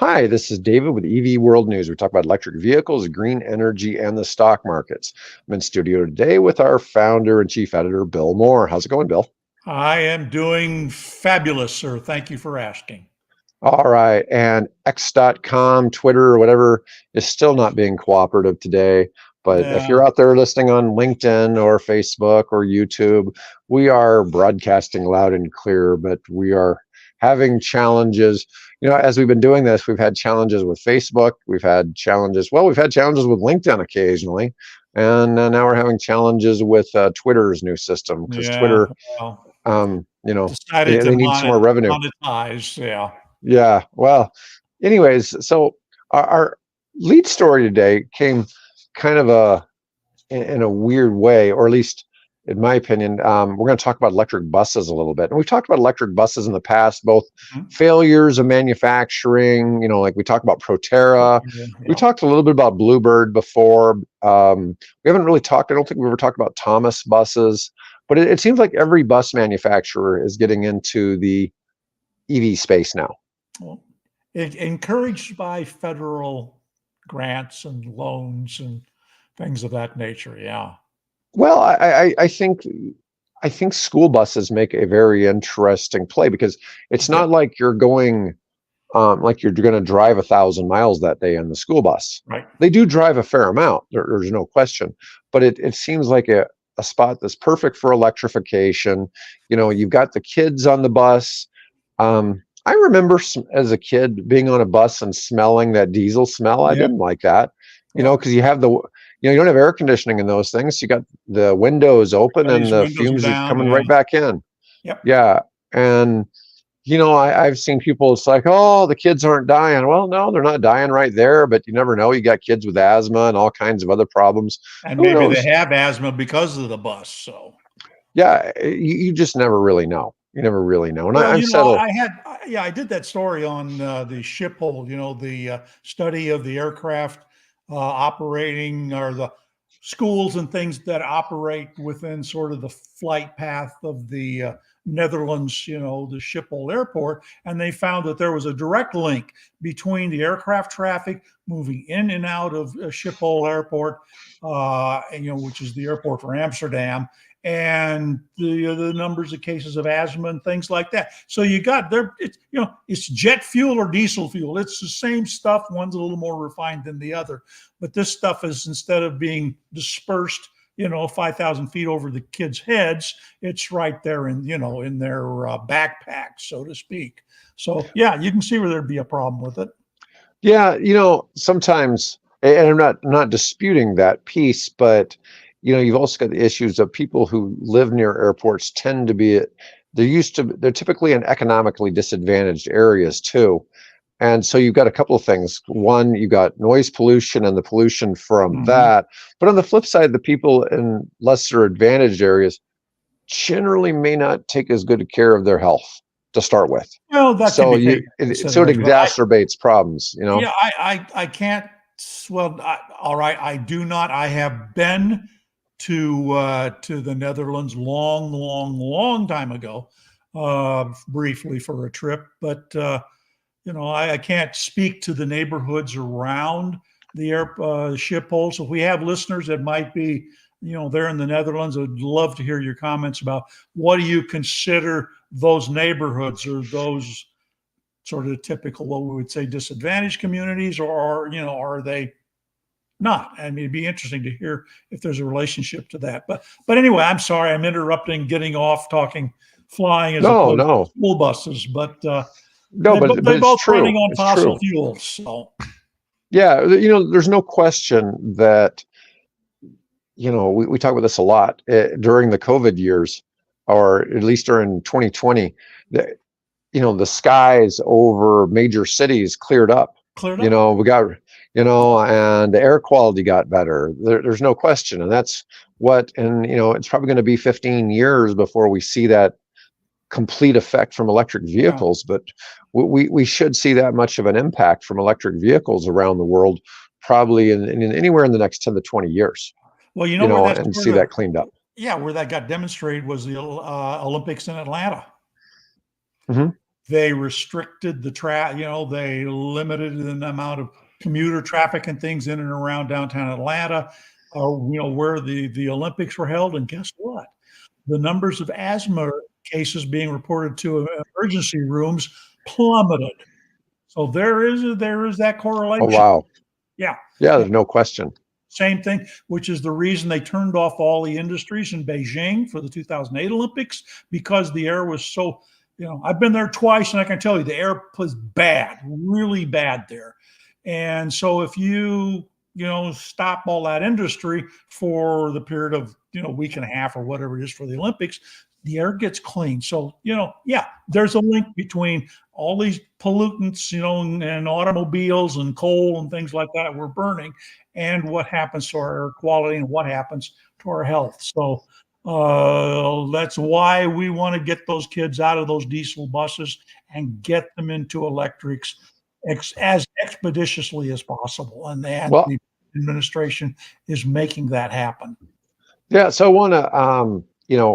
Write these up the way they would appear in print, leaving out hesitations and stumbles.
Hi, this is David with EV World News. We talk about electric vehicles, green energy, and the stock markets. I'm in studio today with our founder and chief editor, Bill Moore. How's it going, Bill? I am doing fabulous, sir. Thank you for asking. All right. And X.com, Twitter, or whatever is still not being cooperative today. But if Yeah, you're out there listening on LinkedIn or Facebook or YouTube, we are broadcasting loud and clear, but we are having challenges. As we've been doing this, we've had challenges with Facebook. We've had challenges with LinkedIn occasionally. And now we're having challenges with Twitter's new system because yeah. Twitter, Well, they, decided to they need some more revenue. monetize. Yeah. Yeah. Well, anyways, so our lead story today came kind of in a weird way, or at least in my opinion. We're going to talk about electric buses a little bit, and we've talked about electric buses in the past, both Mhm. failures of manufacturing. Like we talked about Proterra. We Yeah. talked a little bit about Bluebird before. We haven't really talked. I don't think we've ever talked about Thomas buses, but it seems like every bus manufacturer is getting into the EV space now. Well, encouraged by federal grants and loans and things of that nature. Yeah. Well, I think school buses make a very interesting play because it's Yep. not like you're going like you're going to drive 1,000 miles that day in the school bus. Right. They do drive a fair amount. There's no question, but it seems like a spot that's perfect for electrification. You've got the kids on the bus. I remember as a kid being on a bus and smelling that diesel smell. I Yeah. didn't like that, Well, because you don't have air conditioning in those things. You got the windows open and everybody's the windows are fumes are down. coming Yeah. right back in. Yep. Yeah. And, I've seen people, it's like, oh, the kids aren't dying. Well, no, they're not dying right there, but you never know. You got kids with asthma and all kinds of other problems. And Who maybe they knows? have asthma because of the bus. So. Yeah. You just never really know. You never really know. And Well, I've settled. I did that story on the ship hold, the study of the aircraft operating, or the schools and things that operate within sort of the flight path of the Netherlands, the Schiphol airport. And they found that there was a direct link between the aircraft traffic moving in and out of Schiphol airport, which is the airport for Amsterdam, and the numbers of cases of asthma and things like that. So you got there, it's jet fuel or diesel fuel. It's the same stuff. One's a little more refined than the other, but this stuff is, instead of being dispersed, 5,000 feet over the kids' heads, it's right there in their backpacks, so to speak. So yeah, you can see where there'd be a problem with it. Yeah, sometimes, and I'm not disputing that piece, but you've also got the issues of people who live near airports tend to be they're typically in economically disadvantaged areas too. And so you've got a couple of things. One, you got noise pollution and the pollution from Mhm. that. But on the flip side, the people in lesser advantaged areas generally may not take as good care of their health to start with. Well, that can So be taken into so it consideration, but exacerbates problems. I can't. Well, all right. I do not. I have been to the Netherlands long time ago, briefly for a trip, but I can't speak to the neighborhoods around the ship hole. So if we have listeners that might be, there in the Netherlands, I'd love to hear your comments about what do you consider those neighborhoods, or those sort of typical, what we would say, disadvantaged communities, or are they not? I mean, it'd be interesting to hear if there's a relationship to that. But anyway, I'm sorry, I'm interrupting, getting off talking flying as No, opposed to no, school buses, but no, but they're it's both running true. on It's fossil true. fuels. So Yeah, there's no question that, we talk about this a lot during the COVID years, or at least during 2020. The, the skies over major cities cleared up. cleared up. We got, and the air quality got better. There's no question, and that's and it's probably going to be 15 years before we see that complete effect from electric Yeah. vehicles, but we should see that much of an impact from electric vehicles around the world, probably in anywhere in the next 10 to 20 years, Well, where that's and where see that cleaned up. where that got demonstrated was the Olympics in Atlanta. Hmm. They restricted they limited the amount of commuter traffic and things in and around downtown Atlanta, where the Olympics were held. And guess what? The numbers of asthma cases being reported to emergency rooms plummeted. So there is that correlation. Oh, wow. Yeah. Yeah, there's no question. Same thing, which is the reason they turned off all the industries in Beijing for the 2008 Olympics, because the air was so, I've been there twice and I can tell you the air was bad, really bad there. And so if you, stop all that industry for the period of, week and a half or whatever it is for the Olympics, the air gets clean. So, yeah, there's a link between all these pollutants, and automobiles and coal and things like that we're burning, and what happens to our air quality and what happens to our health. So that's why we want to get those kids out of those diesel buses and get them into electrics as expeditiously as possible. And the administration is making that happen. Yeah, so I want to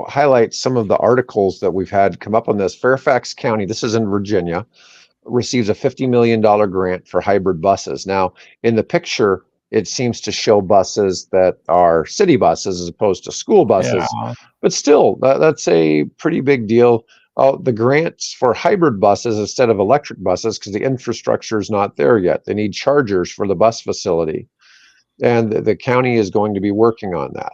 highlight some of the articles that we've had come up on this. Fairfax County, this is in Virginia, receives a $50 million grant for hybrid buses. Now, in the picture, it seems to show buses that are city buses as opposed to school buses. Yeah. But still, that's a pretty big deal. The grants for hybrid buses instead of electric buses, because the infrastructure is not there yet. They need chargers for the bus facility. And the county is going to be working on that.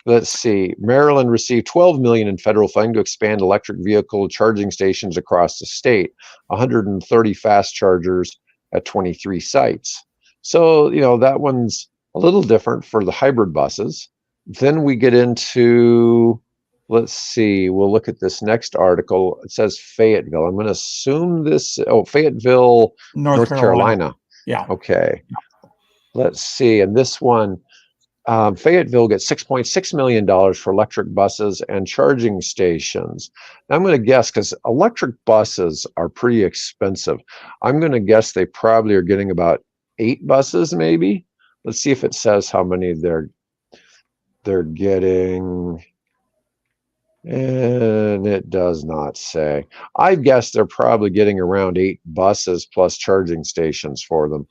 Let's see. Maryland received $12 million in federal funding to expand electric vehicle charging stations across the state, 130 fast chargers at 23 sites. So, that one's a little different for the hybrid buses. Then we get into, let's see, we'll look at this next article. It says Fayetteville. I'm going to assume Fayetteville, North Carolina. Yeah. Okay. Let's see. And this one, Fayetteville gets $6.6 million for electric buses and charging stations. Now, I'm going to guess, because electric buses are pretty expensive, I'm going to guess they probably are getting about 8 buses, maybe. Let's see if it says how many they're getting. And it does not say. I guess they're probably getting around 8 buses plus charging stations for them.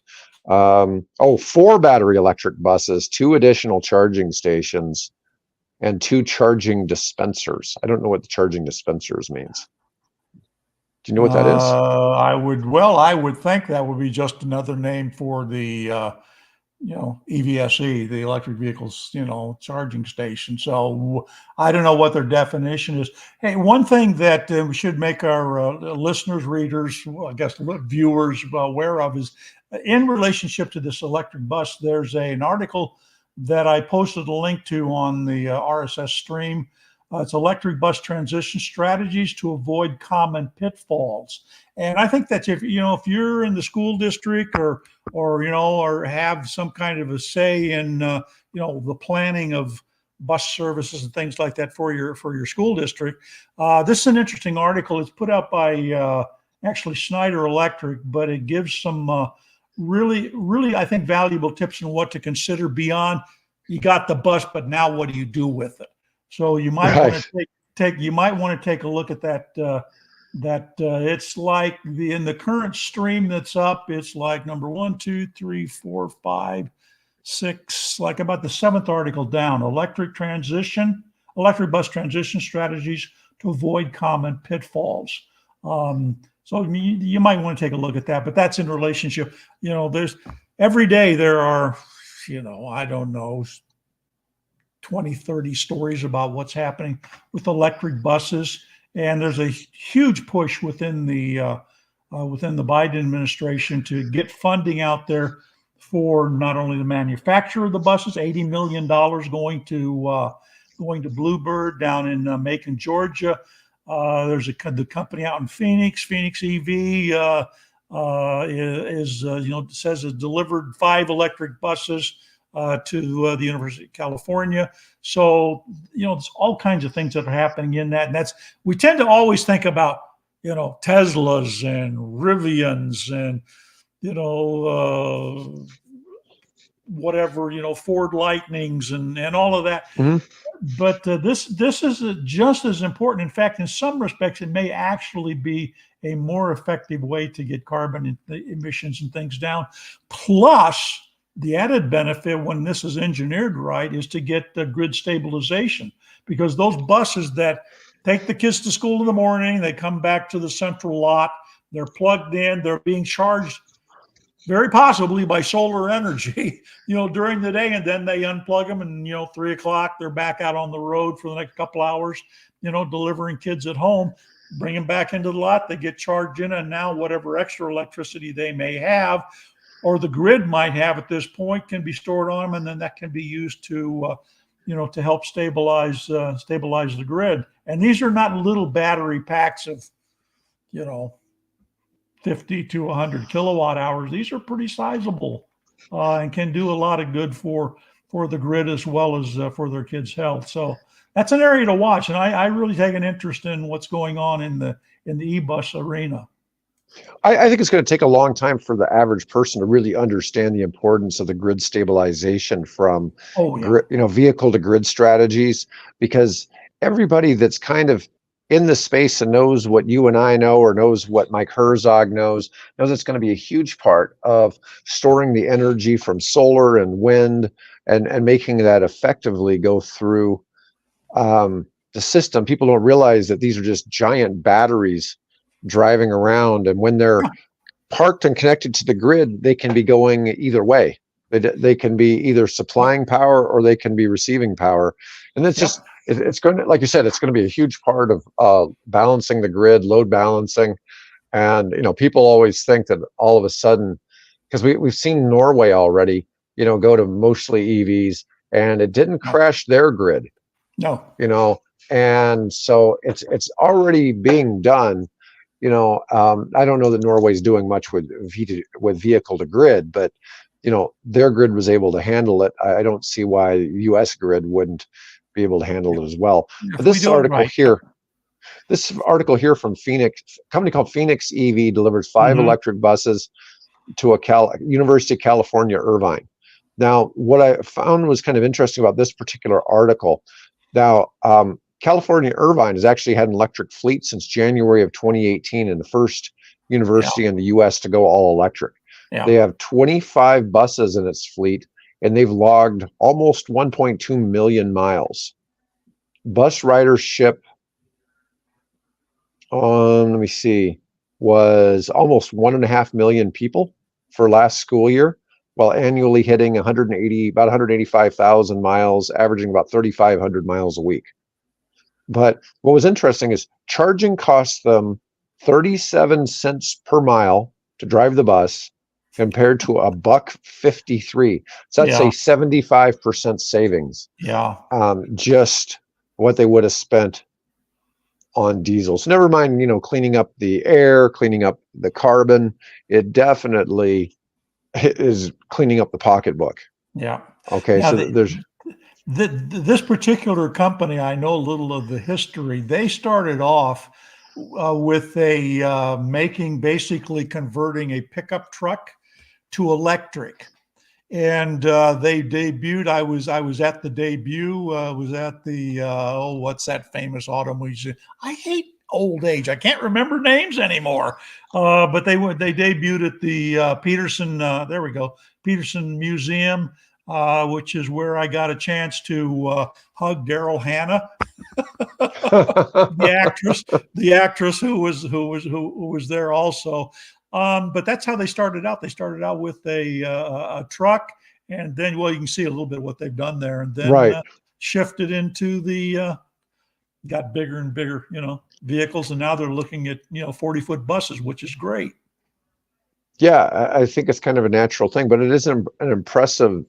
4 battery electric buses, 2 additional charging stations, and 2 charging dispensers. I don't know what the charging dispensers means. Do you know what that is? I would think that would be just another name for the EVSE, the electric vehicles, charging station. So I don't know what their definition is. Hey, one thing that we should make our listeners, readers, I guess viewers aware of is, in relationship to this electric bus, there's an article that I posted a link to on the RSS stream. It's electric bus transition strategies to avoid common pitfalls. And I think that if you're in the school district or have some kind of a say in the planning of bus services and things like that for your school district, this is an interesting article. It's put out by actually Schneider Electric, but it gives some really, really, I think, valuable tips on what to consider beyond you got the bus, but now what do you do with it? So you might want to take a look at that. It's like in the current stream that's up, it's like number 1, 2, 3, 4, 5, 6, like about the 7th article down. Electric bus transition strategies to avoid common pitfalls. So you might want to take a look at that, but that's in relationship. There's every day there are, I don't know, 20, 30 stories about what's happening with electric buses. And there's a huge push within the Biden administration to get funding out there for not only the manufacture of the buses, $80 million going to Bluebird down in Macon, Georgia. There's the company out in Phoenix EV says has delivered 5 electric buses to the University of California. So, there's all kinds of things that are happening in that. And we tend to always think about, Teslas and Rivians and, whatever, Ford Lightnings and all of that. Mhm. But this is just as important. In fact, in some respects, it may actually be a more effective way to get carbon emissions and things down. Plus, the added benefit when this is engineered right is to get the grid stabilization, because those buses that take the kids to school in the morning, they come back to the central lot, they're plugged in, they're being charged very possibly by solar energy, during the day, and then they unplug them, and 3 o'clock they're back out on the road for the next couple hours, delivering kids at home, bring them back into the lot, they get charged in, and now whatever extra electricity they may have, or the grid might have at this point, can be stored on them, and then that can be used to to help stabilize the grid. And these are not little battery packs of 50 to 100 kilowatt hours. These are pretty sizable and can do a lot of good for the grid as well as for their kids' health. So that's an area to watch. And I really take an interest in what's going on in the e-bus arena. I think it's going to take a long time for the average person to really understand the importance of the grid stabilization from vehicle to grid strategies, because everybody that's kind of in the space and knows what you and I know, or knows what Mike Herzog knows it's going to be a huge part of storing the energy from solar and wind and making that effectively go through the system. People don't realize that these are just giant batteries driving around, and when they're parked and connected to the grid, they can be going either way. They can be either supplying power or they can be receiving power, and it's just it's going to, like you said, it's going to be a huge part of balancing the grid, load balancing. And people always think that all of a sudden, because we've seen Norway already, go to mostly EVs, and it didn't crash their grid. No. And so it's already being done. I don't know that Norway's doing much with vehicle to grid, but their grid was able to handle it. I don't see why the U.S. grid wouldn't be able to handle it as well. But this article here from Phoenix, a company called Phoenix EV, delivers 5 electric buses to a University of California, Irvine. Now, what I found was kind of interesting about this particular article. Now, California Irvine has actually had an electric fleet since January of 2018, and the first university in the U.S. to go all electric. They have 25 buses in its fleet, and they've logged almost 1.2 million miles. Bus ridership let me see, was almost 1.5 million people for last school year, while annually hitting about 185,000 miles, averaging about 3,500 miles a week. But what was interesting is charging cost them 37 cents per mile to drive the bus, compared to $1.53. So that's a 75% savings. Just what they would have spent on diesel. So never mind, cleaning up the air, cleaning up the carbon. It definitely is cleaning up the pocketbook. Yeah. Okay. Now, so there's this particular company, I know a little of the history. They started off with basically converting a pickup truck to electric, and they debuted. I was at the debut. Was at the what's that famous auto museum? I hate old age. I can't remember names anymore. But they debuted at the Peterson. There we go, Peterson Museum, which is where I got a chance to hug Daryl Hannah, the actress who was there also. But that's how they started out. They started out with a truck, and then, you can see a little bit of what they've done there, and then shifted into got bigger and bigger, vehicles, and now they're looking at 40-foot buses, which is great. Yeah, I think it's kind of a natural thing, but it is an impressive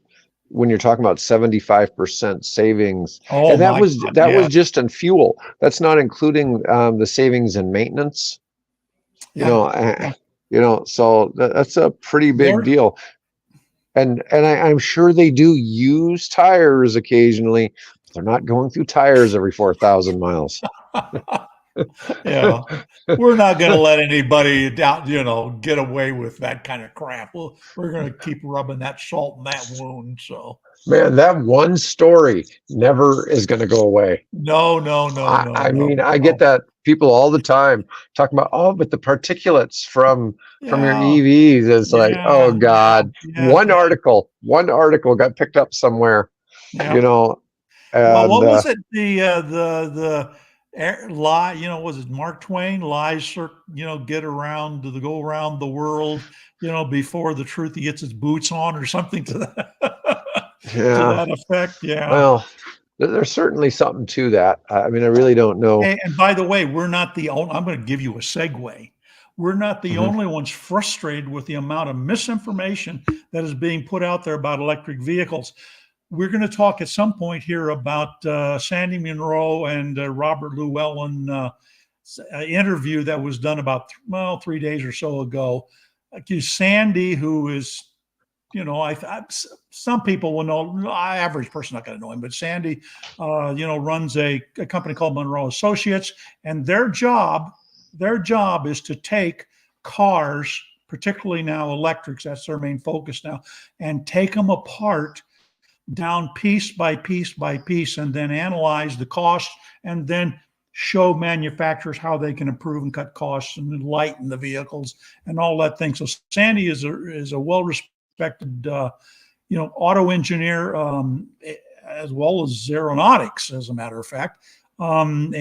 when you're talking about 75% savings. And that was just in fuel. That's not including the savings in maintenance. So that's a pretty big deal. And I'm sure they do use tires occasionally. They're not going through tires every 4,000 miles. Yeah. We're not going to let anybody down, get away with that kind of crap. We're going to keep rubbing that salt in that wound. So, Man, that one story never is going to go away. no, no, no, no, I no, mean, I get no. that people all the time talking about, oh, but the particulates from your Yeah, EVs is like, oh yeah, yeah, God, yeah, yeah, one article got picked up somewhere, yeah. you know, Well, and what was it? The lie, was it Mark Twain lies, get around to go around the world, before the truth gets its boots on, or something to that to yeah, that effect. Yeah. well, there's certainly something to that. I mean, I really don't know. Hey, and by the way, we're not the only, I'm going to give you a segue. We're not the Mhm. only ones frustrated with the amount of misinformation that is being put out there about electric vehicles. We're going to talk at some point here about Sandy Munro and Robert Llewellyn interview that was done about 3 days or so ago. Sandy, who is, some people will know, average person not going to know him, but Sandy, runs a company called Monroe Associates, and their job is to take cars, particularly now electrics, that's their main focus now, and take them apart down piece by piece by piece, and then analyze the costs, and then show manufacturers how they can improve and cut costs and lighten the vehicles and all that thing. So Sandy is a well respected auto engineer, as well as aeronautics, as a matter of fact. And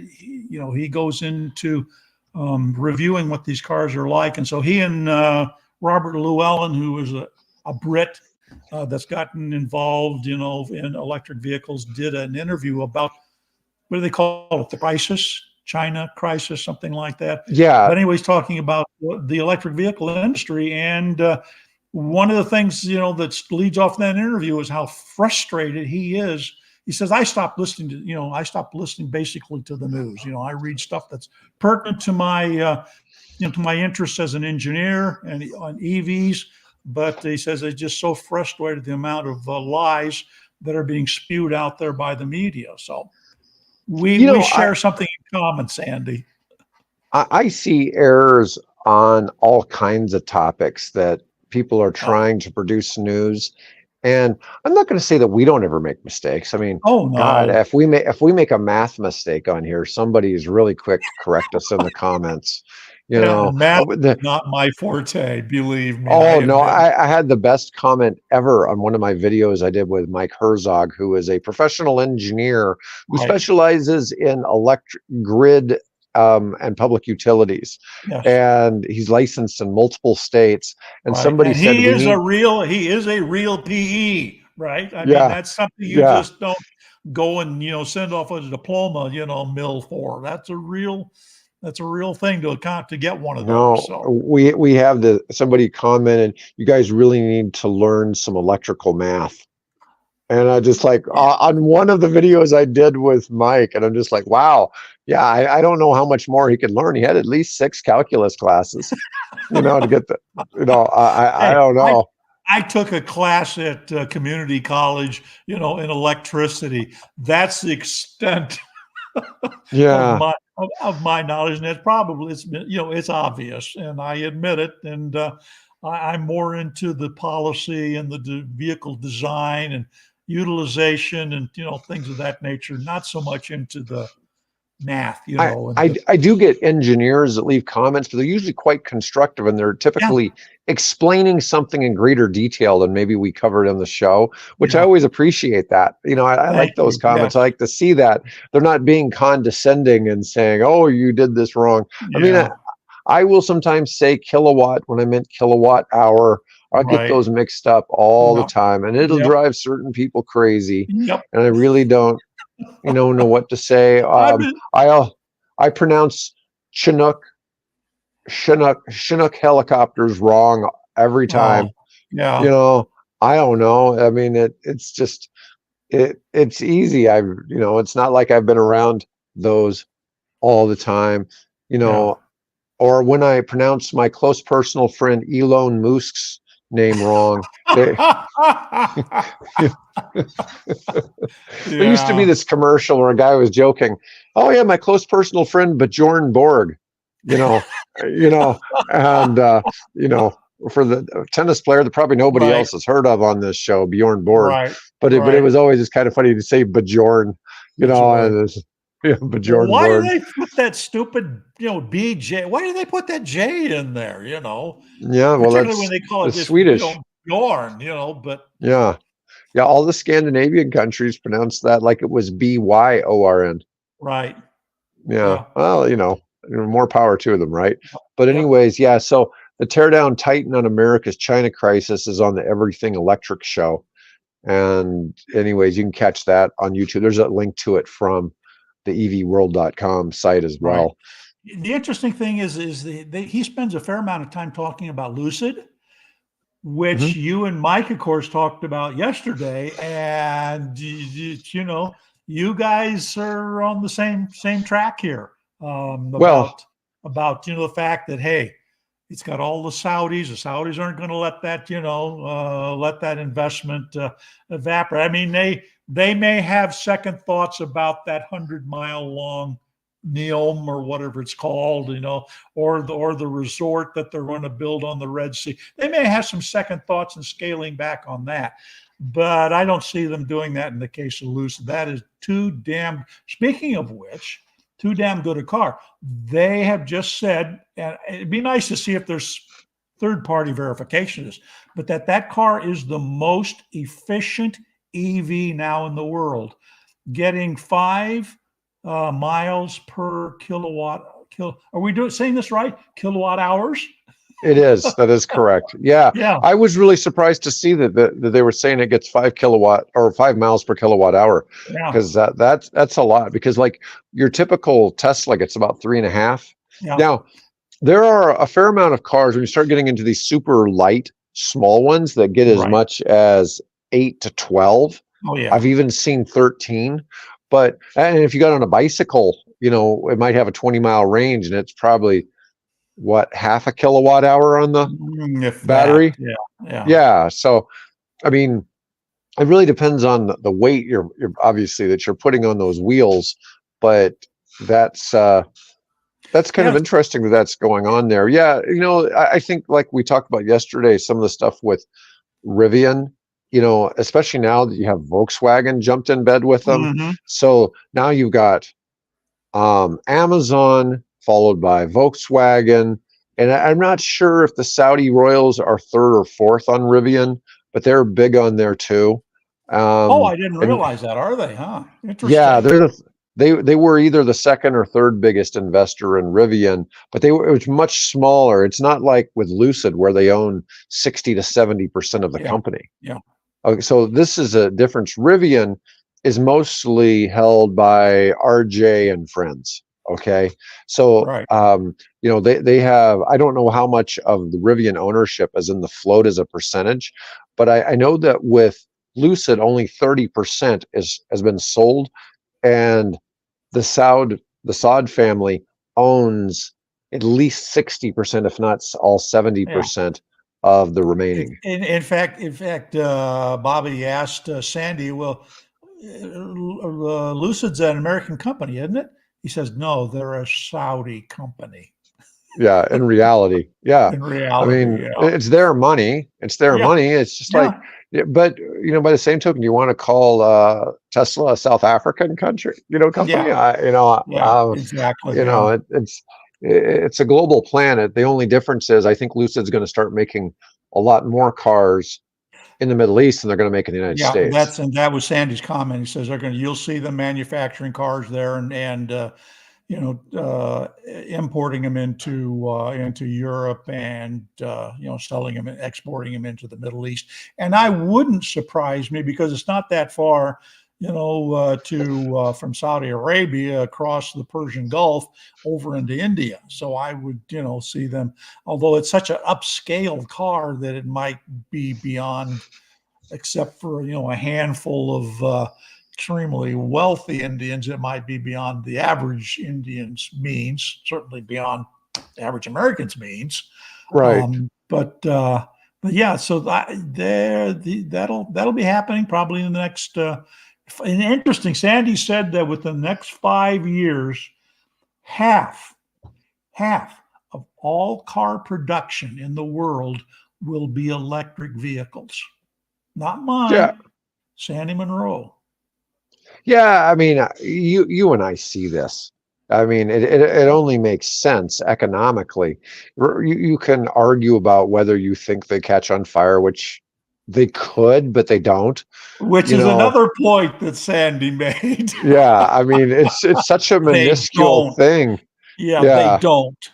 he goes into reviewing what these cars are like, and so he and Robert Llewellyn, who is a Brit that's gotten involved, in electric vehicles, did an interview about, what do they call it? The crisis, China crisis, something like that. Yeah, But anyways, talking about the electric vehicle industry, and one of the things, that leads off that interview is how frustrated he is. He says, I stopped listening basically to the news. I read stuff that's pertinent to my, to my interests as an engineer and on EVs. But he says they're just so frustrated the amount of lies that are being spewed out there by the media. So we I share something in common, Sandy. I see errors on all kinds of topics that people are Oh, trying to produce news. And I'm not going to say that we don't ever make mistakes. I mean, oh God, no. if we make a math mistake on here, somebody is really quick to correct us in the comments. You Yeah, know, math the, is not my forte, believe me. I oh no, admit it. I had the best comment ever on one of my videos I did with Mike Herzog, who is a professional engineer who Right. specializes in electric grid and public utilities. Yes. And he's licensed in multiple states. And Right. somebody And said, he is a real PE, right? I mean, yeah, that's something you yeah. just don't go and, send off a diploma, mill for. That's a real thing to account to get one of those. No, So we have somebody commented, you guys really need to learn some electrical math. And I just like yeah. on one of the videos I did with Mike, and I'm just like, wow, yeah, I don't know how much more he could learn. He had at least 6 calculus classes, to get the, I Hey, don't know. I took a class at community college, in electricity. That's the extent of Yeah, my knowledge, and it's obvious, and I admit it. And I'm more into the policy and the vehicle design and utilization and things of that nature. Not so much into the math, I, and I I do get engineers that leave comments, but they're usually quite constructive, and they're yeah, typically explaining something in greater detail than maybe we covered on the show, which I yeah. always appreciate that. I Thank like those you. comments. I Yes, like to see that they're not being condescending and saying, "Oh, you did this wrong." I mean, yeah, I will sometimes say kilowatt when I meant kilowatt hour. I'll get right. those mixed up all the Yep, time, and it'll yep, drive certain people crazy. yep. And I really don't, know what to say. I've been, I pronounce Chinook Chinook helicopters wrong every oh, time. You yeah, know, I don't know. I mean, it's just it's easy. It's not like I've been around those all the time. You yeah. know, or when I pronounce my close personal friend Elon name wrong. They, there used to be Yeah, this commercial where a guy was joking, "Oh yeah, my close personal friend Bjorn Borg," you know, you know, and you know, for the tennis player that probably nobody right, else has heard of on this show, Bjorn Borg, right, but it right. was always just kind of funny to say Bjorn, you But know, Jordan. and it's, yeah, Well, Bjorn why do Borg. they put that stupid, BJ? Why do they put that J in there? Yeah, well, Particularly when that's they call the it just, Swedish. Bjorn. But Yeah, yeah, all the Scandinavian countries pronounce that like it was Byorn. right, Yeah. yeah, Well, more power to them, right? But yep. anyways, yeah, so the Teardown Titan on America's China Crisis is on the Everything Electric show. And anyways, you can catch that on YouTube. There's a link to it from the evworld.com site as Right. well. The interesting thing is he spends a fair amount of time talking about Lucid, which Mhm. you and Mike, of course, talked about yesterday, and you guys are on the same track here, Well, about the fact that, hey, it's got all the Saudis. The Saudis aren't going to let that let that investment evaporate. I mean, they may have second thoughts about that 100-mile long Neom or whatever it's called, or the resort that they're going to build on the Red Sea. They may have some second thoughts and scaling back on that, but I don't see them doing that in the case of Lucid. That is too damn. Speaking of which, too damn good a car. They have just said, and it'd be nice to see if there's third-party verification of this, but that car is the most efficient EV now in the world, getting 5 miles per kilowatt. Are we saying this right? Kilowatt hours? it is. That is correct. Yeah. Yeah, I was really surprised to see that they were saying it gets 5 kilowatt or 5 miles per kilowatt hour, yeah, because that's a lot. Because like your typical Tesla gets about 3.5. yeah. Now, there are a fair amount of cars when you start getting into these super light, small ones that get as Right. much as 8 to 12. Oh I've yeah. even seen 13. And if you got on a bicycle, it might have a 20-mile range and it's probably what, half a kilowatt hour on the If that. battery. Yeah. Yeah. Yeah. So, I mean, it really depends on the weight you're obviously that you're putting on those wheels, but that's that's kind of Yeah. interesting that's going on there. Yeah, I think like we talked about yesterday, some of the stuff with Rivian, especially now that you have Volkswagen jumped in bed with them. Hmm. So now you've got Amazon followed by Volkswagen, and I'm not sure if the Saudi Royals are third or fourth on Rivian, but they're big on there too. Oh, Um, I didn't and realize that. Are they? Huh? yeah, Interesting. they were either the second or third biggest investor in Rivian, but it was much smaller. It's not like with Lucid where they own 60 to 70% of the Yeah. company. Yeah. Okay, so this is a difference. Rivian is mostly held by RJ and friends. Okay, so Right. they have, I don't know how much of the Rivian ownership as in the float as a percentage, but I know that with Lucid only 30% has been sold, and the Saud family owns at least 60%, if not all Yeah. 70% of the remaining. In fact, Bobby asked Sandy, "Well, Lucid's an American company, isn't it?" He says, "No, they're a Saudi company." Yeah, in reality, yeah. In I reality, mean, yeah, it's their money. It's their yeah, money. It's just like, yeah, yeah, but by the same token, you want to call Tesla a South African company? yeah, yeah, exactly, yeah, It's a global planet. The only difference is I think Lucid's going to start making a lot more cars in the Middle East than they're going to make in the United yeah. States. That was Sandy's comment. He says you'll see them manufacturing cars there, and importing them into Europe, and selling them and exporting them into the Middle East. And I wouldn't surprise me, because it's not that far, to from Saudi Arabia across the Persian Gulf over into India. So I would, see them. Although it's such an upscale car that it might be beyond, except for a handful of extremely wealthy Indians, it might be beyond the average Indian's means, certainly beyond the average American's means. Right. But But yeah, so that'll be happening probably in the next. And interesting, Sandy said that within the next 5 years, half of all car production in the world will be electric vehicles. Not Yeah. mine, Sandy Monroe. Yeah, I mean, you and I see this. I mean, it only makes sense economically. You can argue about whether you think they catch on fire, which they could, but they don't. Which You is know, another point that Sandy made. yeah, I mean, it's such a They minuscule don't. thing. Yeah, they Yeah, don't.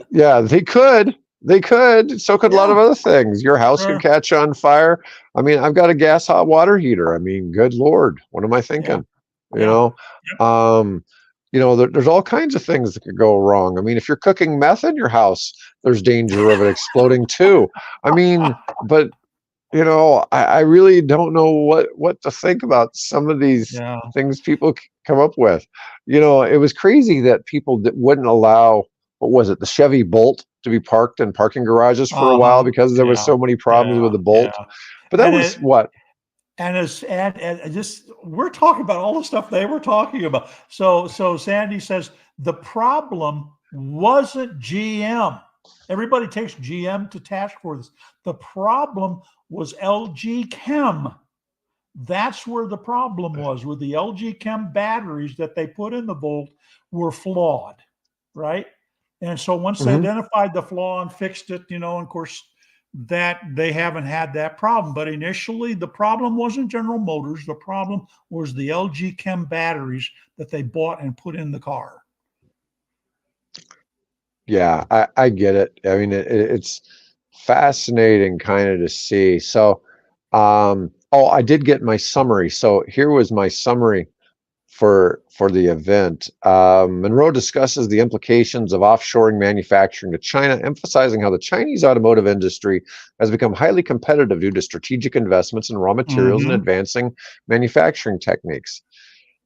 yeah, they could. They could. So could a lot of Yeah, other things. Your house could sure. catch on fire. I mean, I've got a gas hot water heater. I mean, good Lord, what am I Yeah, thinking? You yeah. know, um, there's all kinds of things that could go wrong. I mean, if you're cooking meth in your house, there's danger of it exploding too. I mean, but I really don't know what to think about some of these Yeah. things people come up with. It was crazy that people that wouldn't allow, what was it, the Chevy Bolt to be parked in parking garages for a while Uh-huh. because there was Yeah. so many problems with Yeah. the Yeah. Bolt. But that And was it what? and just we're talking about all the stuff they were talking about. So Sandy says the problem wasn't GM. Everybody takes GM to task for this. The problem was LG Chem. That's where the problem was with the LG Chem batteries that they put in the Volt were flawed, right? And so once they Mhm. identified the flaw and fixed it, and of course that they haven't had that problem. But initially, the problem wasn't General Motors. The problem was the LG Chem batteries that they bought and put in the car. Yeah, I get it. I mean, it's fascinating kind of to see. So, oh, I did get my summary. So here was my summary for the event. Monroe discusses the implications of offshoring manufacturing to China, emphasizing how the Chinese automotive industry has become highly competitive due to strategic investments in raw materials and Mm-hmm. advancing manufacturing techniques.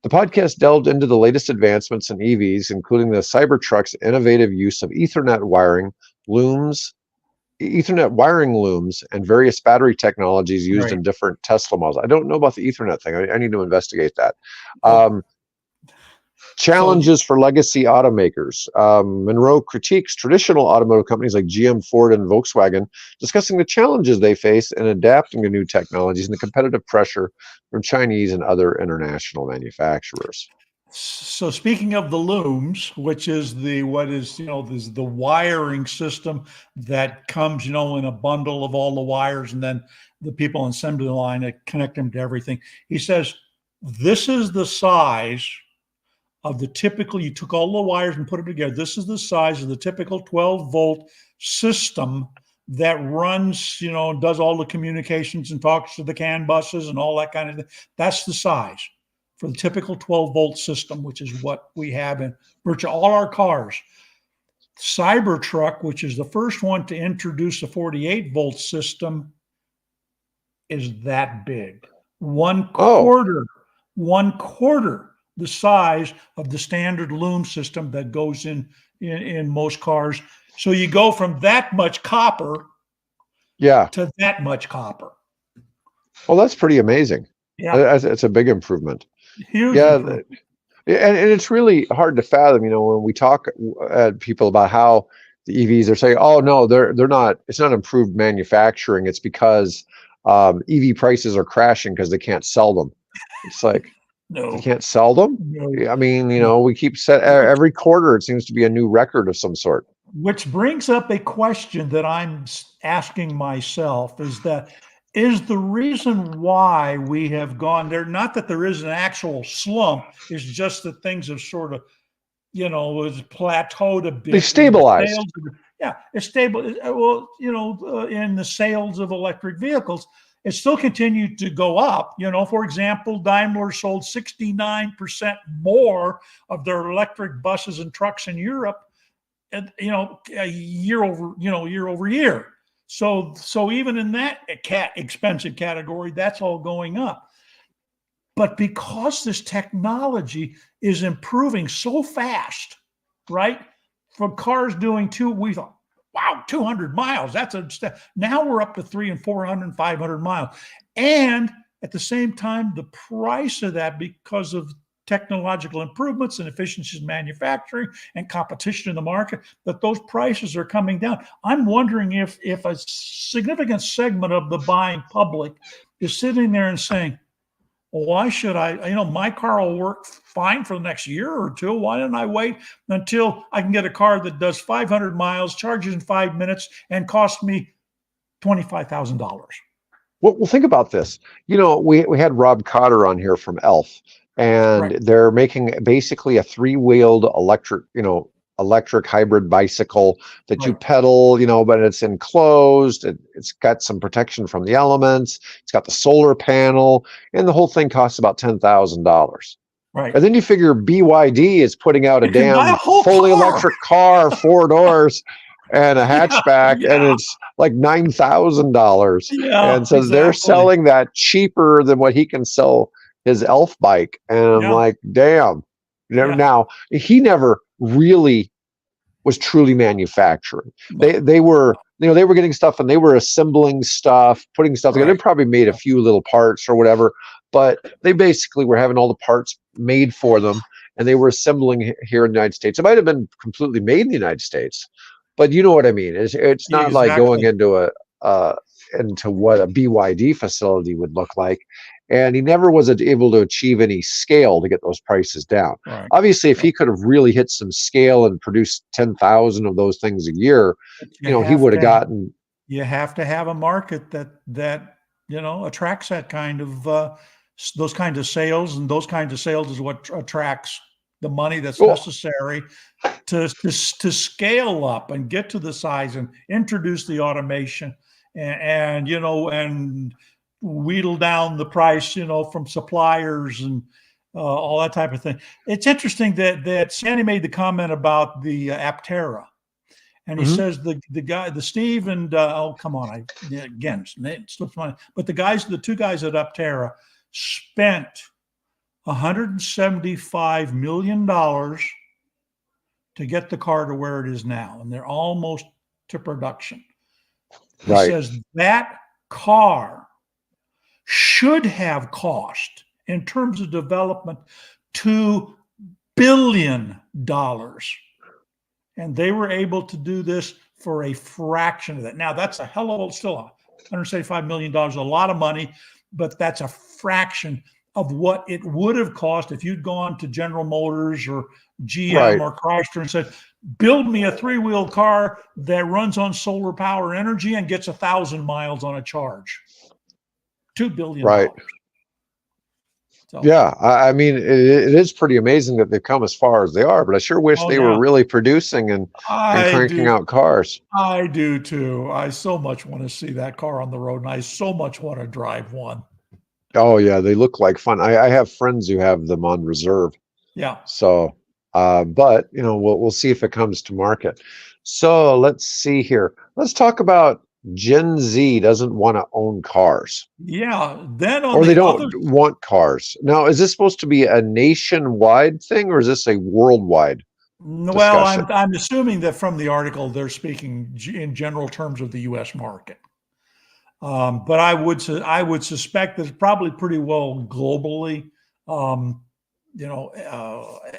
The podcast delved into the latest advancements in EVs, including the Cybertruck's innovative use of Ethernet wiring looms, and various battery technologies used Right. in different Tesla models. I don't know about the Ethernet thing. I need to investigate that. Oh, Um, so Challenges for legacy automakers. Monroe critiques traditional automotive companies like GM, Ford, and Volkswagen, discussing the challenges they face in adapting to new technologies and the competitive pressure from Chinese and other international manufacturers. So speaking of the looms, which is this the wiring system that comes, in a bundle of all the wires, and then the people on assembly line that connect them to everything. He says this is the size of the typical. You took all the wires and put them together. This is the size of the typical 12-volt system that runs, does all the communications and talks to the CAN buses and all that kind of thing. That's the size for the typical 12-volt system, which is what we have in virtually all our cars. Cybertruck, which is the first one to introduce a 48-volt system, is that big. One Oh, quarter, one quarter the size of the standard loom system that goes in most cars. So you go from that much copper yeah. to that much copper. Well, that's pretty amazing. Yeah, It's a big improvement. huge Yeah, improvement. and it's really hard to fathom. When we talk at people about how the EVs are saying, "Oh no, they're not. It's not improved manufacturing. It's because EV prices are crashing because they can't sell them." It's like they No, can't sell them. no, I mean, no. we keep set Which, every quarter. It seems to be a new record of some sort. which brings up a question that I'm asking myself is the reason why we have gone there, not that there is an actual slump, it's just that things have sort of, was plateaued a They've bit in the stabilized. sales. Yeah, it's stable. Well, in the sales of electric vehicles, it still continued to go up. For example, Daimler sold 69% more of their electric buses and trucks in Europe, and year over year. So even in that expensive category, that's all going up. But because this technology is improving so fast, right? From cars doing we thought, wow, wow, 200 miles. That's a step. Now we're up to 300 and 400 and 500 miles. And at the same time, the price of that, because of technological improvements and efficiencies in manufacturing and competition in the market, that those prices are coming down. I'm wondering if a significant segment of the buying public is sitting there and saying, well, why should I, my car will work fine for the next year or two. Why don't I wait until I can get a car that does 500 miles, charges in 5 minutes, and costs me $25,000? Well, think about this. We had Rob Cotter on here from Elf, and Right. they're making basically a three-wheeled electric hybrid bicycle that you Right. pedal, but it's enclosed. It's got some protection from the elements. It's got the solar panel, and the whole thing costs about $10,000. Right. And then you figure BYD is putting out a You can buy a damn whole fully car. electric car, 4 doors, and a hatchback, Yeah. and it's like $9,000. Yeah, And so they're exactly. selling that cheaper than what he can sell his Elf bike. And I'm Yeah. like, damn. Yeah. Now, he never really was truly manufacturing. No. They were they were getting stuff and they were assembling stuff, putting stuff together. Right. They probably made a few little parts or whatever, but they basically were having all the parts made for them, and they were assembling here in the United States. It might have been completely made in the United States, but you know what I mean. It's not like going Exactly. into what a BYD facility would look like. And he never was able to achieve any scale to get those prices down. Right. Obviously, if he could have really hit some scale and produced 10,000 of those things a year, he would have gotten. You have to have a market that attracts that kind of those kinds of sales, and those kinds of sales is what attracts the money that's necessary to scale up and get to the size and introduce the automation and wheedle down the price, from suppliers and all that type of thing. It's interesting that Sandy made the comment about the Aptera, and he says the Steve and come on, again, it slips my mind, but the two guys at Aptera spent $175 million to get the car to where it is now, and they're almost to production. He says that car should have cost, in terms of development, $2 billion. And they were able to do this for a fraction of that. Now, that's a hell of a, still $175 million, a lot of money, but that's a fraction of what it would have cost if you'd gone to General Motors or GM or Chrysler and said, build me a three-wheel car that runs on solar power energy and gets 1,000 miles on a charge. $2 billion. Right. So. Yeah, I mean, it is pretty amazing that they've come as far as they are, but I sure wish they were really producing and cranking out cars. I do too. I so much want to see that car on the road, and I so much want to drive one. Oh yeah, they look like fun. I have friends who have them on reserve. Yeah. So, but we'll see if it comes to market. So let's see here. Let's talk about Gen Z doesn't want to own cars. Yeah. Then or they don't want cars. Now, is this supposed to be a nationwide thing, or is this a worldwide discussion? Well, I'm assuming that from the article they're speaking in general terms of the U.S. market. But I would suspect that it's probably pretty well globally,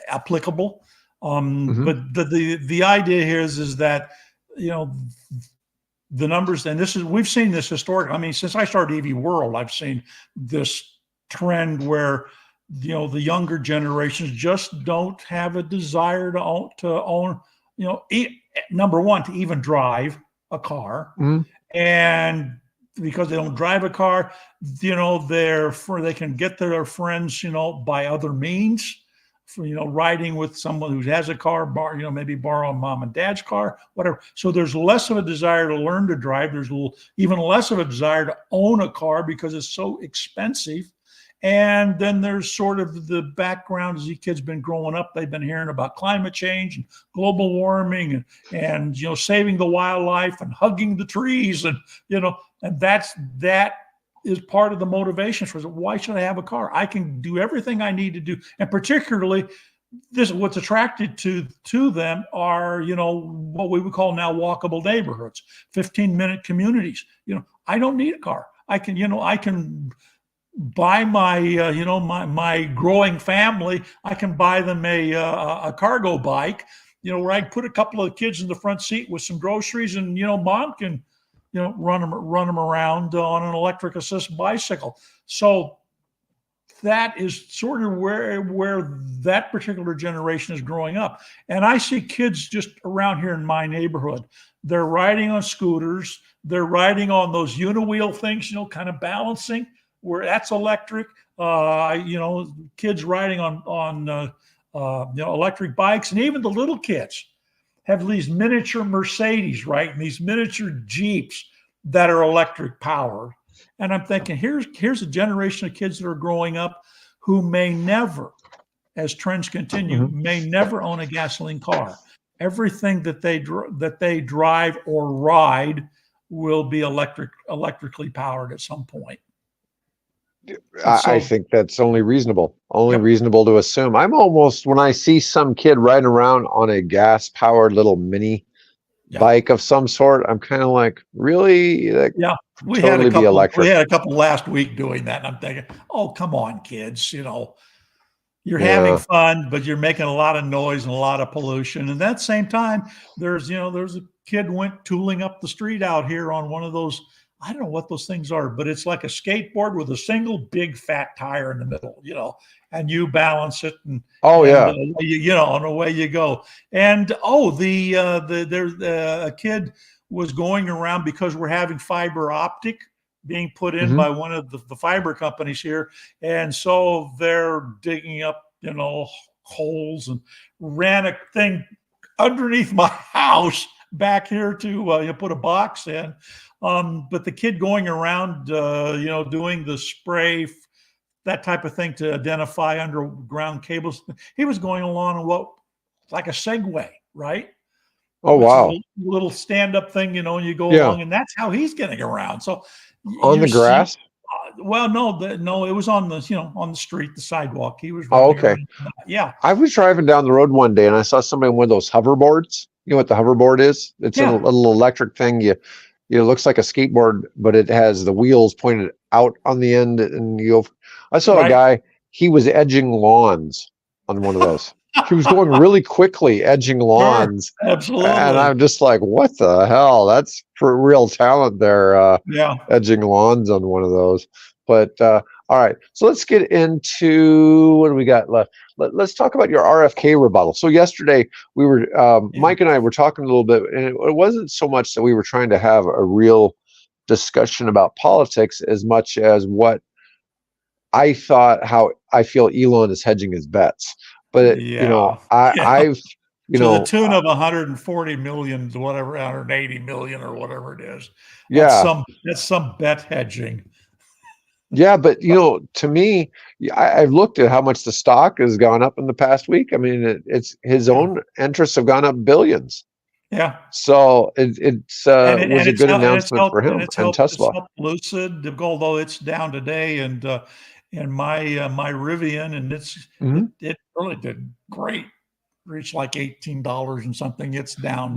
applicable. But the idea here is that the numbers, and we've seen this historically. I mean, since I started EV World, I've seen this trend where the younger generations just don't have a desire to own number one, to even drive a car, and because they don't drive a car, they can get their friends, by other means, for, riding with someone who has a car, maybe borrow mom and dad's car, whatever. So there's less of a desire to learn to drive. There's even less of a desire to own a car because it's so expensive. And then there's sort of the background as these kids been growing up, they've been hearing about climate change and global warming and saving the wildlife and hugging the trees and that is part of the motivation for why should I have a car? I can do everything I need to do. And particularly this what's attracted to them are, what we would call now walkable neighborhoods, 15-minute communities. I don't need a car. I can buy my my growing family. I can buy them a cargo bike, where I put a couple of kids in the front seat with some groceries, and mom can run them around on an electric assist bicycle. So that is sort of where that particular generation is growing up. And I see kids just around here in my neighborhood. They're riding on scooters. They're riding on those uniwheel things, kind of balancing, where that's electric. Kids riding on electric bikes, and even the little kids have these miniature Mercedes, right? And these miniature Jeeps that are electric powered. And I'm thinking, here's a generation of kids that are growing up who may never, as trends continue, may never own a gasoline car. Everything that they drive or ride will be electrically powered at some point. I think that's only reasonable. Reasonable to assume. I'm almost, when I see some kid riding around on a gas-powered little mini bike of some sort, I'm kind of like, really? We had a couple last week doing that, and I'm thinking, oh, come on, kids, you're having fun, but you're making a lot of noise and a lot of pollution. And at that same time, there's a kid went tooling up the street out here on one of those, I don't know what those things are, but it's like a skateboard with a single big fat tire in the middle, and you balance it, and and away you go. And there's a kid was going around, because we're having fiber optic being put in by one of the fiber companies here, and so they're digging up holes, and ran a thing underneath my house back here to put a box in. But the kid going around, doing the spray, that type of thing to identify underground cables, he was going along like a Segway, right? Oh, wow. Little stand-up thing, and you go along, and that's how he's getting around. So on the grass? Well, no, it was on the street, the sidewalk. He was running around. Yeah. I was driving down the road one day, and I saw somebody on one of those hoverboards. You know what the hoverboard is? It's a little electric thing. It looks like a skateboard, but it has the wheels pointed out on the end, and I saw a guy, he was edging lawns on one of those. He was going really quickly, edging lawns. Sure, absolutely. And I'm just like, what the hell? That's for real talent there, edging lawns on one of those. But all right, so let's get into, what do we got left? Let's talk about your RFK rebuttal. So yesterday we were, Mike and I were talking a little bit, and it wasn't so much that we were trying to have a real discussion about politics as much as what I thought, how I feel Elon is hedging his bets. But I've to the tune of 140 million, whatever, 180 million, or whatever it is. That's some bet hedging. Yeah, but to me, I've looked at how much the stock has gone up in the past week. I mean, it's his own interests have gone up billions. Yeah. So it was a good announcement for him and Tesla. It's helped Lucid, although it's down today, and my Rivian, and it really did great. Reached like $18 and something. It's down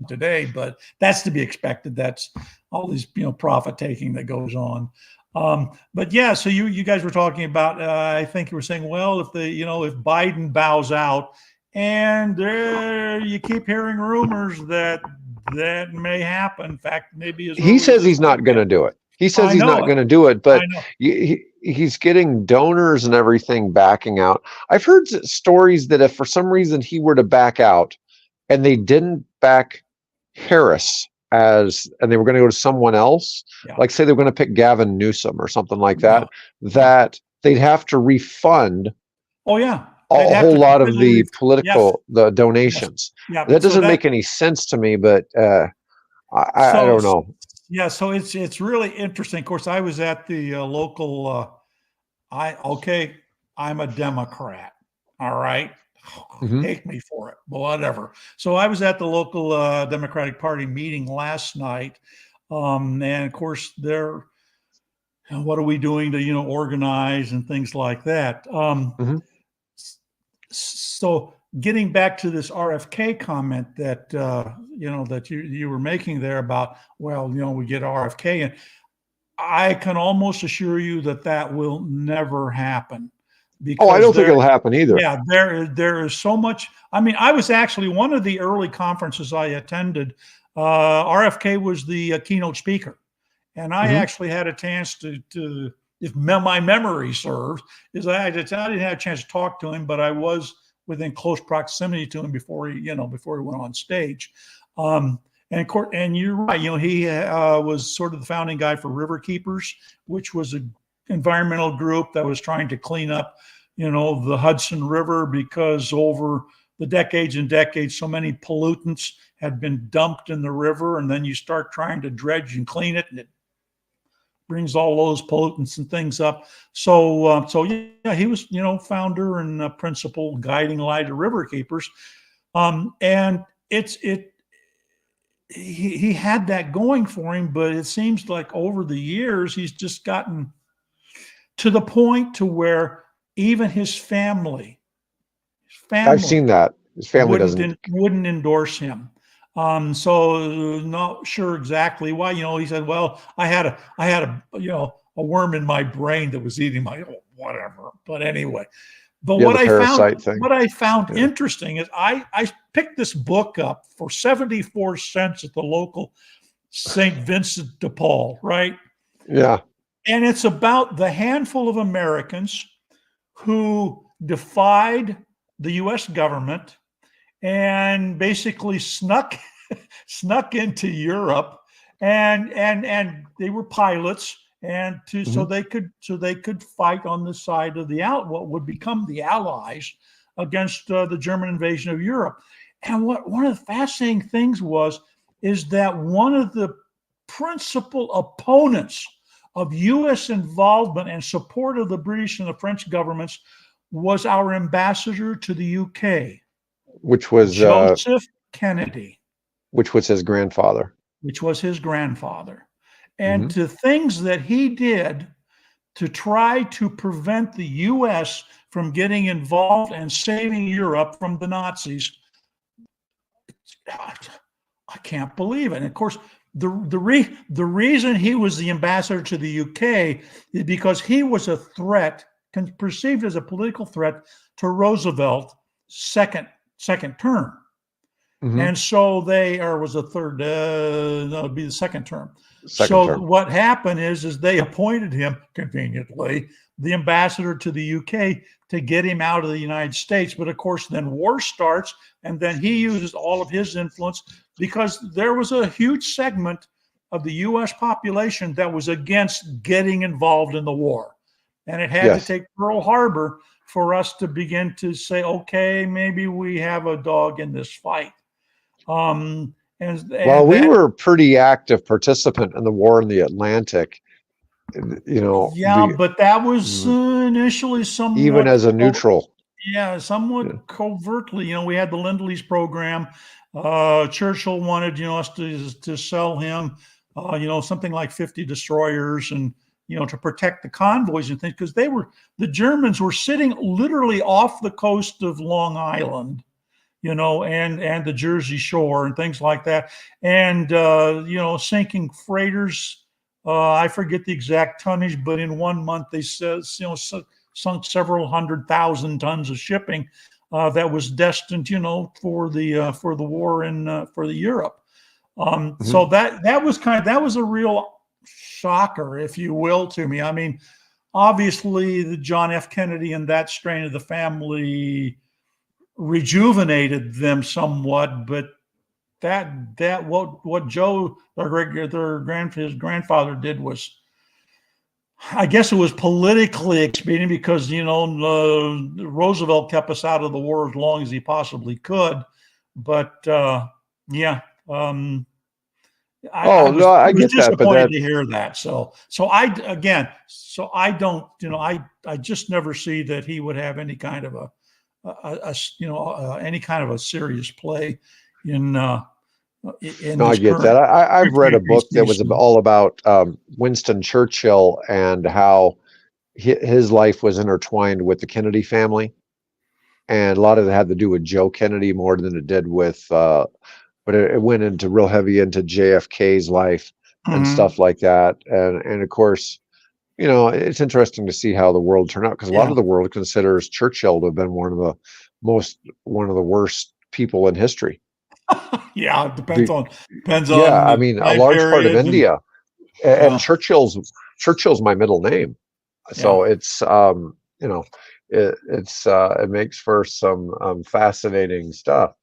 today, but that's to be expected. That's all these profit taking that goes on. But yeah, so you guys were talking about, I think you were saying, well, if if Biden bows out, and you keep hearing rumors that may happen. In fact, maybe he says he's not going to do it. He says he's not going to do it, but he's getting donors and everything backing out. I've heard stories that if for some reason he were to back out, and they didn't back Harris, and they were going to go to someone else, like say they're going to pick Gavin Newsom or something like that, that they'd have to refund a whole lot of the political the donations. Yeah, that doesn't make any sense to me, but I don't know. Yeah, so it's really interesting. Of course, I was at the local. I'm a Democrat. All right. Hate me for it, but whatever. So I was at the local Democratic Party meeting last night, and of course they're, what are we doing to organize and things like that. so getting back to this RFK comment that that you were making there about, well, we get RFK, and I can almost assure you that that will never happen, Oh, I because don't think it'll happen either. yeah, there is so much. I mean, I was actually one of the early conferences I attended. RFK was the keynote speaker, and I actually had a chance to, if my memory serves, I didn't have a chance to talk to him, but I was within close proximity to him before he went on stage. And of course, and you're right. He was sort of the founding guy for River Keepers, which was an environmental group that was trying to clean up, the Hudson River, because over the decades and decades, so many pollutants had been dumped in the river, and then you start trying to dredge and clean it, and it brings all those pollutants and things up. So yeah, he was, founder and principal guiding light of River Keepers, and he had that going for him, but it seems like over the years he's just gotten to the point to where even his family I've seen that. His family wouldn't endorse him. So not sure exactly why. He said, "Well, I had a worm in my brain that was eating my whatever." But anyway, but what I found interesting is I picked this book up for 74 cents at the local St. Vincent de Paul, right? Yeah. And it's about the handful of Americans who defied the U.S. government and basically snuck into Europe, and they were pilots, and so they could fight on the side of what would become the Allies against the German invasion of Europe. And one of the fascinating things is that one of the principal opponents of U.S. involvement and support of the British and the French governments was our ambassador to the UK, which was Joseph Kennedy, which was his grandfather. And to things that he did to try to prevent the U.S. from getting involved and saving Europe from the Nazis. I can't believe it. And of course, the reason he was the ambassador to the UK is because he was a threat, perceived as a political threat to Roosevelt's second term. And so was a third, no, it'd be the second term. What happened is they appointed him, conveniently, the ambassador to the UK to get him out of the United States. But of course, then war starts, and then he uses all of his influence, because there was a huge segment of the U.S. population that was against getting involved in the war. And it had to take Pearl Harbor for us to begin to say, okay, maybe we have a dog in this fight. We were a pretty active participant in the war in the Atlantic. But that was initially somewhat, even as a neutral. Somewhat covertly. We had the Lend-Lease program. Churchill wanted, us to sell him, something like 50 destroyers, and to protect the convoys and things, because the Germans were sitting literally off the coast of Long Island, and the Jersey Shore and things like that, and sinking freighters. I forget the exact tonnage, but in 1 month they sunk several 100,000 tons of shipping that was destined, for the war for the Europe. So that was a real shocker, if you will, to me. I mean, obviously, the John F. Kennedy and that strain of the family rejuvenated them somewhat, but what Joe, his grandfather, did was, I guess it was politically expedient, because Roosevelt kept us out of the war as long as he possibly could. But I get that, but to hear that. So I don't, I just never see that he would have any kind of any kind of a serious play in. No, I get that. I've read a book that was all about Winston Churchill and how his life was intertwined with the Kennedy family. and a lot of it had to do with Joe Kennedy more than it did with, but it went into real heavy into JFK's life and Hmm. stuff like that. And of course, it's interesting to see how the world turned out, because a lot Yeah. of the world considers Churchill to have been one of the worst people in history. Yeah. It Be, depends yeah, on I the mean, a time large part of period, and India, and yeah. Churchill's my middle name, Yeah. so it's it makes for some fascinating stuff.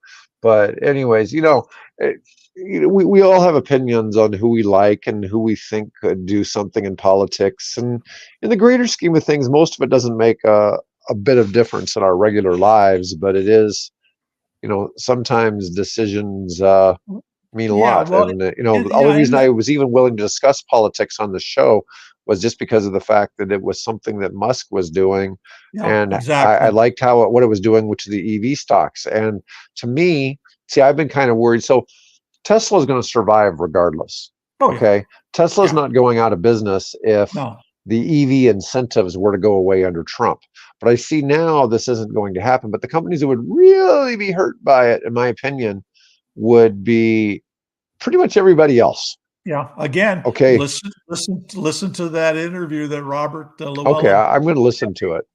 But anyways, it, we all have opinions on who we like and who we think could do something in politics, and in the greater scheme of things, most of it doesn't make a bit of difference in our regular lives, but it is, sometimes decisions mean a Yeah. lot. Well, And the only yeah. reason I was even willing to discuss politics on the show was just because of the fact that it was something that Musk was doing, Yeah, and I exactly. liked what it was doing with the EV stocks. And to me, see, I've been kind of worried. So Tesla is going to survive regardless. Oh, yeah. Okay, Tesla's Yeah. not going out of business if No. the EV incentives were to go away under Trump. But I see now this isn't going to happen. But the companies that would really be hurt by it, in my opinion, would be pretty much everybody else. Yeah. Again, Okay. listen to that interview that Robert Okay. Llewellyn. I'm going to listen to it.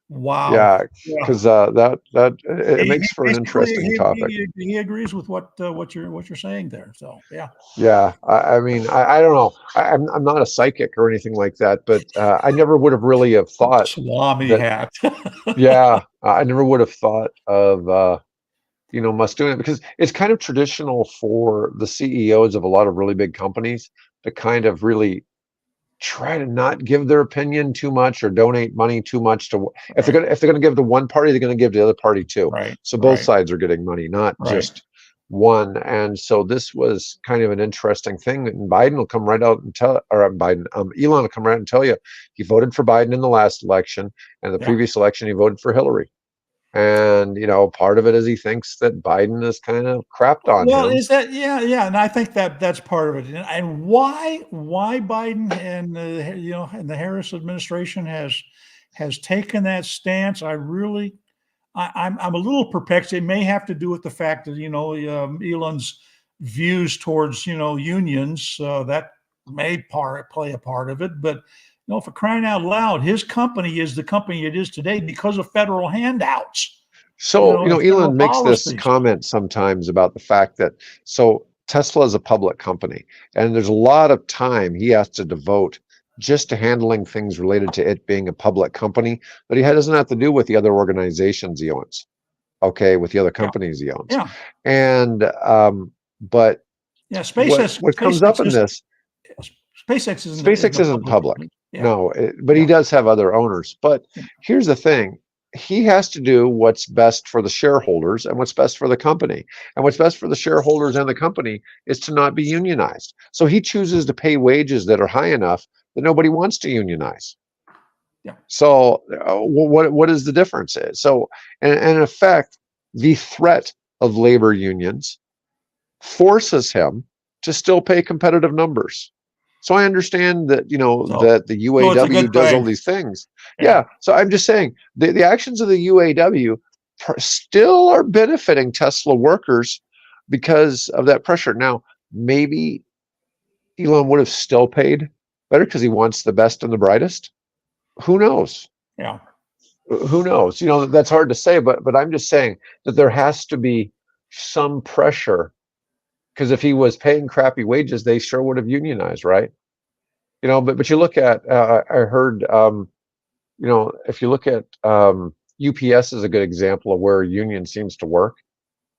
Wow. Yeah. Yeah. Because that it He makes for an basically interesting topic. he agrees with what you're saying there. So yeah. Yeah. I mean, I don't know. I'm not a psychic or anything like that, but I never would have really have thought Swami that. hat. Yeah. I never would have thought of, Musk doing it, because it's kind of traditional for the CEOs of a lot of really big companies to kind of really try to not give their opinion too much or donate money too much to, Right. if they're going to give to one party, they're going to give to the other party too. Right. So both Right. sides are getting money, not Right. just one. And so this was kind of an interesting thing. And Biden will come right out and tell, or Biden, Elon will come right out and tell you he voted for Biden in the last election, and the Yeah. previous election he voted for Hillary. And part of it is he thinks that Biden has kind of crapped on Well, him. is that yeah, and I think that's part of it. And why Biden and and the Harris administration has taken that stance, I'm a little perplexed. It may have to do with the fact that Elon's views towards unions, that may play a part of it. But for crying out loud, his company is the company it is today because of federal handouts, So, and federal Elon makes this policies. comment sometimes about the fact that, so Tesla is a public company, and there's a lot of time he has to devote just to handling things related to it being a public company that he doesn't have to do with the other organizations he owns, okay, with the other Yeah, companies he owns. yeah, And but yeah. what comes up in this, SpaceX isn't SpaceX a isn't public public. company. Yeah, No, but he yeah, does have other owners. But here's the thing. He has to do what's best for the shareholders and what's best for the company. And what's best for the shareholders and the company is to not be unionized. So he chooses to pay wages that are high enough that nobody wants to unionize. yeah. So what is the difference? So, and in effect, the threat of labor unions forces him to still pay competitive numbers. So I understand that, So, that the so it's a UAW good does all thing. these things. Yeah, Yeah. So I'm just saying the actions of the UAW still are benefiting Tesla workers because of that pressure. Now, maybe Elon would have still paid better because he wants the best and the brightest. Who knows? yeah. Who knows? That's hard to say, but I'm just saying that there has to be some pressure, because if he was paying crappy wages, they sure would have unionized, right? But you look at, I heard, if you look at, UPS is a good example of where a union seems to work,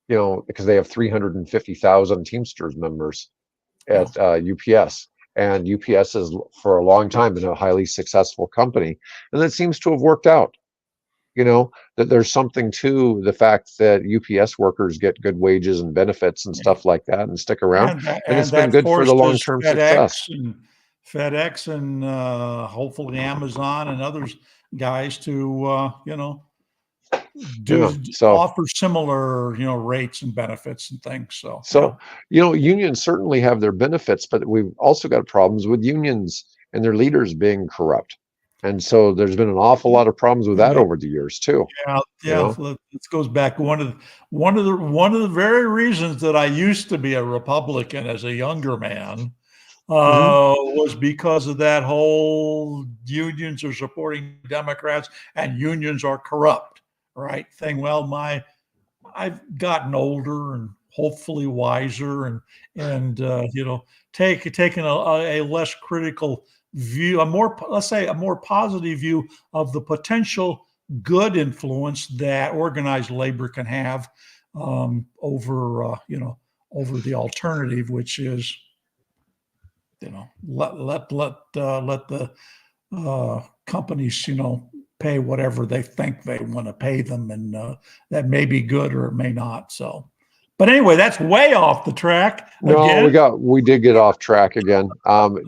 because they have 350,000 Teamsters members Yeah. at UPS. And UPS has for a long time been a highly successful company, and that seems to have worked out. That there's something to the fact that UPS workers get good wages and benefits and Yeah. stuff like that and stick around, and And it's been that good for the forces long-term success. FedEx and hopefully Amazon and others guys to Yeah. So offer similar rates and benefits and things. So yeah, So, unions certainly have their benefits, but we've also got problems with unions and their leaders being corrupt. And so there's been an awful lot of problems with that over the years too. Yeah, yeah. This goes back to one of the very reasons that I used to be a Republican as a younger man was because of that whole unions are supporting Democrats and unions are corrupt, right? Thing. Well, I've gotten older and hopefully wiser, and taken a less critical view, let's say a more positive view of the potential good influence that organized labor can have over the alternative, which is let the companies pay whatever they think they want to pay them, and that may be good or it may not. So, but anyway, that's way off the track. No, we did get off track again.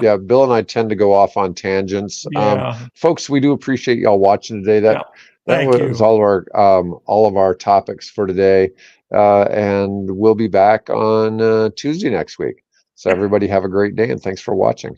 Yeah, Bill and I tend to go off on tangents. Yeah. Folks, we do appreciate y'all watching today. That was all of our topics for today. And we'll be back on Tuesday next week. So everybody have a great day, and thanks for watching.